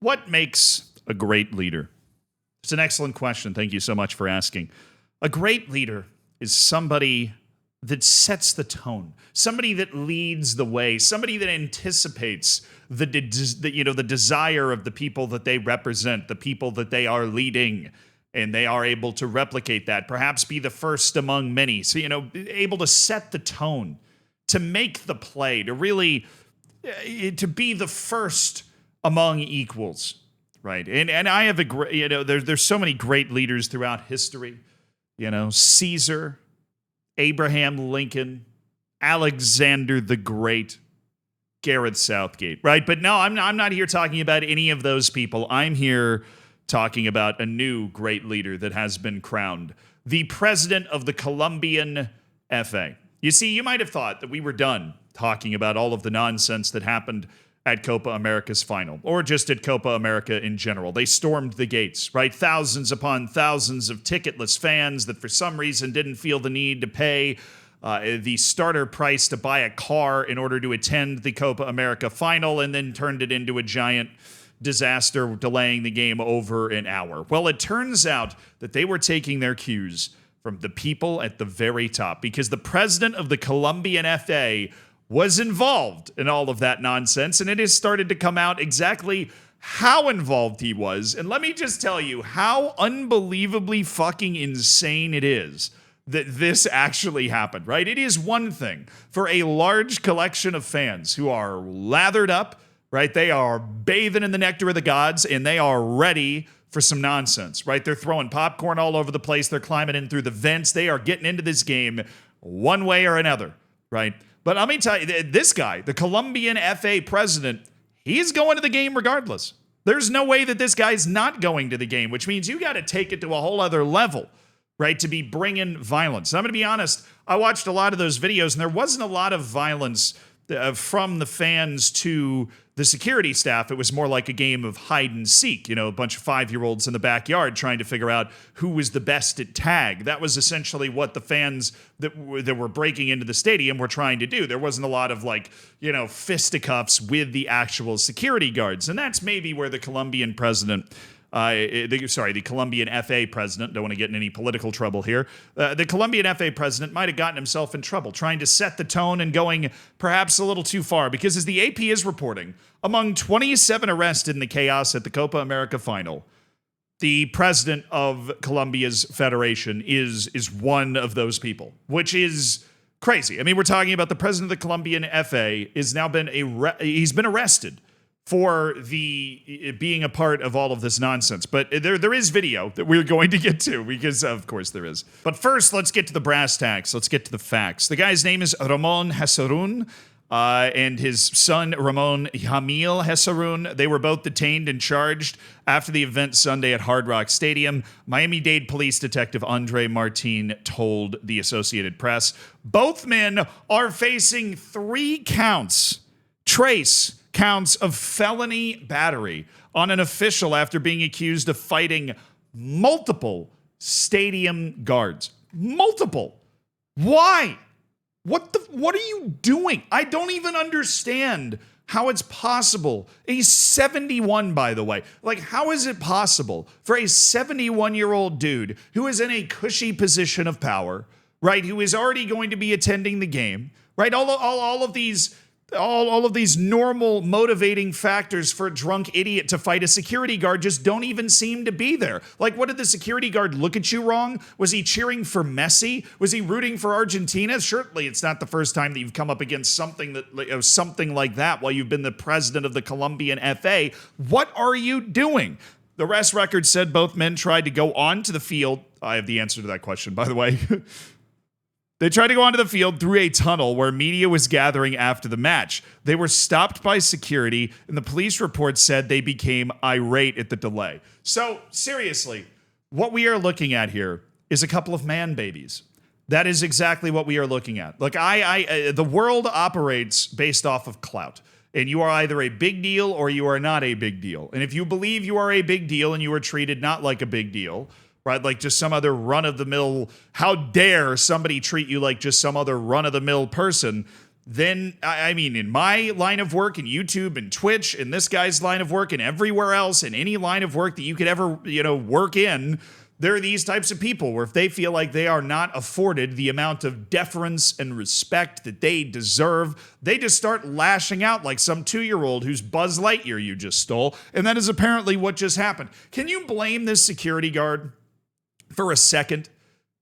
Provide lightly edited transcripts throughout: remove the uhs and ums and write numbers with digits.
What makes a great leader? It's an excellent question. Thank you so much for asking. A great leader is somebody that sets the tone, somebody that leads the way, somebody that anticipates the desire of the people that they represent, the people that they are leading, and they are able to replicate that, perhaps be the first among many. So, able to set the tone, to make the play, to really to be the first among equals, right? And I have a great, there's so many great leaders throughout history. Caesar, Abraham Lincoln, Alexander the Great, Gareth Southgate, right? But no, I'm not here talking about any of those people. I'm here talking about a new great leader that has been crowned, the president of the Colombian FA. You see, you might have thought that we were done talking about all of the nonsense that happened at Copa America's final, or just at Copa America in general. They stormed the gates, right? Thousands upon thousands of ticketless fans that for some reason didn't feel the need to pay the starter price to buy a car in order to attend the Copa America final, and then turned it into a giant disaster, delaying the game over an hour. Well, it turns out that they were taking their cues from the people at the very top, because the president of the Colombian FA was involved in all of that nonsense, and it has started to come out exactly how involved he was. And let me just tell you how unbelievably fucking insane it is that this actually happened, right? It is one thing for a large collection of fans who are lathered up, right? They are bathing in the nectar of the gods, and they are ready for some nonsense, right? They're throwing popcorn all over the place. They're climbing in through the vents. They are getting into this game one way or another, right? But let me tell you, this guy, the Colombian FA president, he's going to the game regardless. There's no way that this guy's not going to the game, which means you got to take it to a whole other level, right, to be bringing violence. And I'm going to be honest, I watched a lot of those videos, and there wasn't a lot of violence from the fans to the security staff. It was more like a game of hide and seek, a bunch of 5-year-olds in the backyard trying to figure out who was the best at tag. That was essentially what the fans that were breaking into the stadium were trying to do. There wasn't a lot of fisticuffs with the actual security guards. And that's maybe where the Colombian president the Colombian FA president, don't want to get in any political trouble here. The Colombian FA president might have gotten himself in trouble trying to set the tone and going perhaps a little too far, because as the AP is reporting, among 27 arrests in the chaos at the Copa America final, the president of Colombia's federation is one of those people, which is crazy. I mean, we're talking about the president of the Colombian FA is now he's been arrested for the being a part of all of this nonsense. But there is video that we're going to get to, because of course there is. But first, let's get to the brass tacks. Let's get to the facts. The guy's name is Ramon Hasarun, and his son, Ramon Jamil Hasarun. They were both detained and charged after the event Sunday at Hard Rock Stadium. Miami-Dade Police Detective Andre Martin told the Associated Press. Both men are facing 3 counts. Counts of felony battery on an official after being accused of fighting multiple stadium guards. Multiple. Why? What are you doing? I don't even understand how it's possible. He's 71, by the way. How is it possible for a 71-year-old dude who is in a cushy position of power, right, who is already going to be attending the game, right, all of these normal motivating factors for a drunk idiot to fight a security guard just don't even seem to be there. What did the security guard look at you wrong? Was he cheering for Messi? Was he rooting for Argentina? Certainly, it's not the first time that you've come up against something like that while you've been the president of the Colombian FA. What are you doing? The arrest record said both men tried to go onto the field. I have the answer to that question, by the way. They tried to go onto the field through a tunnel where media was gathering after the match. They were stopped by security, and the police report said they became irate at the delay. So, seriously, what we are looking at here is a couple of man babies. That is exactly what we are looking at. The world operates based off of clout. And you are either a big deal or you are not a big deal. And if you believe you are a big deal and you are treated not like a big deal, right, like just some other run-of-the-mill, how dare somebody treat you like just some other run-of-the-mill person, then, I mean, in my line of work, in YouTube and Twitch, in this guy's line of work, and everywhere else, in any line of work that you could ever, work in, there are these types of people where if they feel like they are not afforded the amount of deference and respect that they deserve, they just start lashing out like some 2-year-old whose Buzz Lightyear you just stole. And that is apparently what just happened. Can you blame this security guard for a second?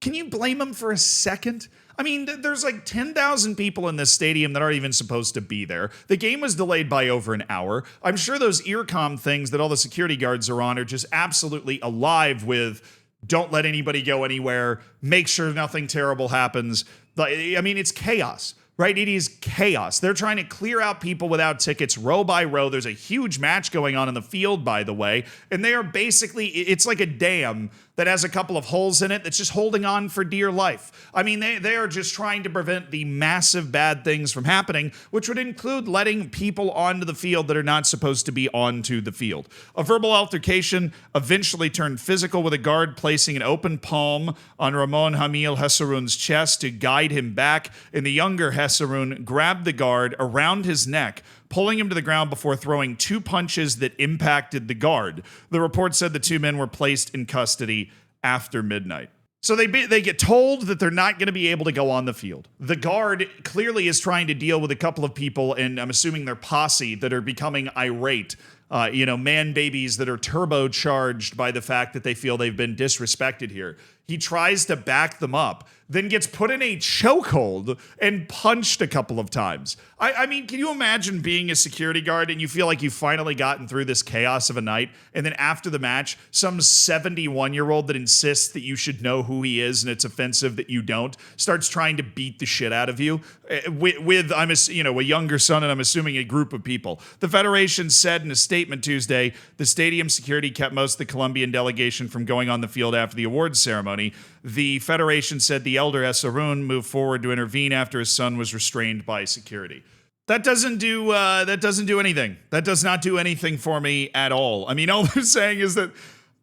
Can you blame him for a second? I mean, there's like 10,000 people in this stadium that aren't even supposed to be there. The game was delayed by over an hour. I'm sure those earcom things that all the security guards are on are just absolutely alive with, don't let anybody go anywhere, make sure nothing terrible happens. I mean, it's chaos, right? It is chaos. They're trying to clear out people without tickets row by row. There's a huge match going on in the field, by the way, and they are basically, it's like a dam that has a couple of holes in it that's just holding on for dear life. I mean, they are just trying to prevent the massive bad things from happening, which would include letting people onto the field that are not supposed to be onto the field. A verbal altercation eventually turned physical, with a guard placing an open palm on Ramon Jamil Hesarun's chest to guide him back, and the younger Hesarun grabbed the guard around his neck, pulling him to the ground before throwing 2 punches that impacted the guard. The report said the 2 men were placed in custody after midnight. So they get told that they're not going to be able to go on the field. The guard clearly is trying to deal with a couple of people, and I'm assuming their posse, that are becoming irate. Man babies that are turbocharged by the fact that they feel they've been disrespected here. He tries to back them up, then gets put in a chokehold and punched a couple of times. I mean, can you imagine being a security guard and you feel like you've finally gotten through this chaos of a night, and then after the match, some 71-year-old that insists that you should know who he is and it's offensive that you don't, starts trying to beat the shit out of you with a younger son, and I'm assuming a group of people. The Federation said in a statement Tuesday, the stadium security kept most of the Colombian delegation from going on the field after the awards ceremony. The Federation said the elder Esarun moved forward to intervene after his son was restrained by security. That doesn't do anything. That does not do anything for me at all. I mean, all they're saying is that,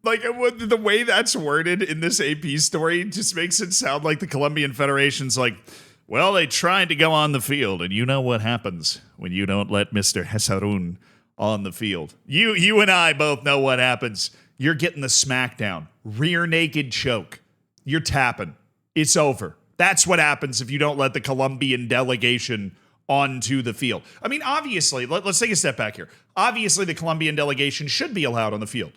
like, the way that's worded in this AP story just makes it sound like the Colombian Federation's like, well, they tried to go on the field, and you know what happens when you don't let Mr. Hesarun on the field. You and I both know what happens. You're getting the smackdown, rear naked choke. You're tapping. It's over. That's what happens if you don't let the Colombian delegation onto the field. I mean, obviously, let's take a step back here. Obviously, the Colombian delegation should be allowed on the field,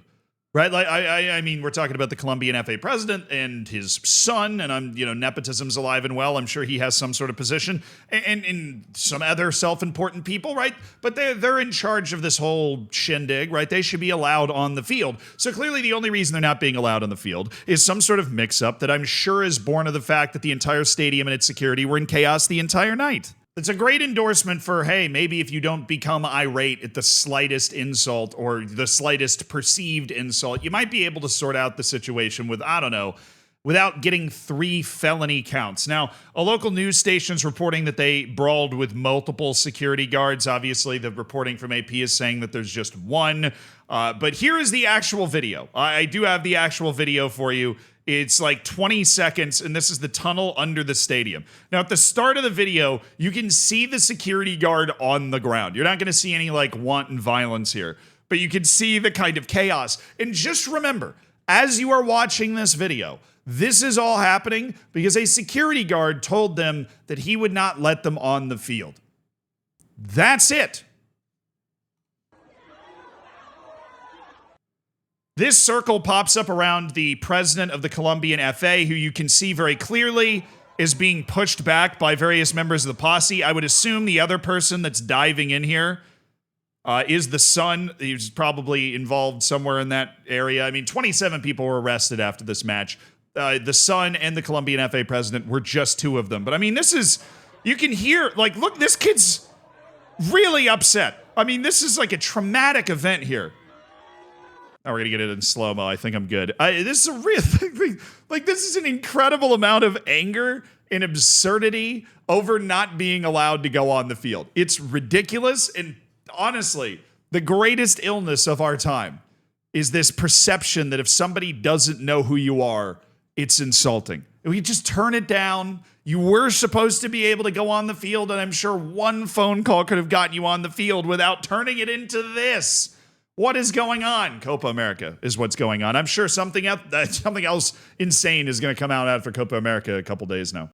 right? Like, I mean, we're talking about the Colombian FA president and his son, and nepotism's alive and well. I'm sure he has some sort of position, and some other self-important people, right? But they're in charge of this whole shindig, right? They should be allowed on the field. So clearly, the only reason they're not being allowed on the field is some sort of mix-up that I'm sure is born of the fact that the entire stadium and its security were in chaos the entire night. It's a great endorsement for, hey, maybe if you don't become irate at the slightest insult or the slightest perceived insult, you might be able to sort out the situation with, I don't know, without getting 3 felony counts. Now, a local news station's reporting that they brawled with multiple security guards. Obviously, the reporting from AP is saying that there's just one. But here is the actual video. I do have the actual video for you. It's like 20 seconds, and this is the tunnel under the stadium. Now, at the start of the video, you can see the security guard on the ground. You're not going to see any, like, wanton violence here, but you can see the kind of chaos. And just remember, as you are watching this video, this is all happening because a security guard told them that he would not let them on the field. That's it. This circle pops up around the president of the Colombian FA, who you can see very clearly is being pushed back by various members of the posse. I would assume the other person that's diving in here is the son. He's probably involved somewhere in that area. I mean, 27 people were arrested after this match. The son and the Colombian FA president were just 2 of them. But I mean, you can hear, like, look, this kid's really upset. I mean, this is like a traumatic event here. Now we're going to get it in slow-mo. I think I'm good. This is a real thing. Like, this is an incredible amount of anger and absurdity over not being allowed to go on the field. It's ridiculous. And honestly, the greatest illness of our time is this perception that if somebody doesn't know who you are, it's insulting. We just turn it down. You were supposed to be able to go on the field, and I'm sure one phone call could have gotten you on the field without turning it into this. What is going on? Copa America is what's going on. I'm sure something else insane is going to come out after Copa America a couple days now.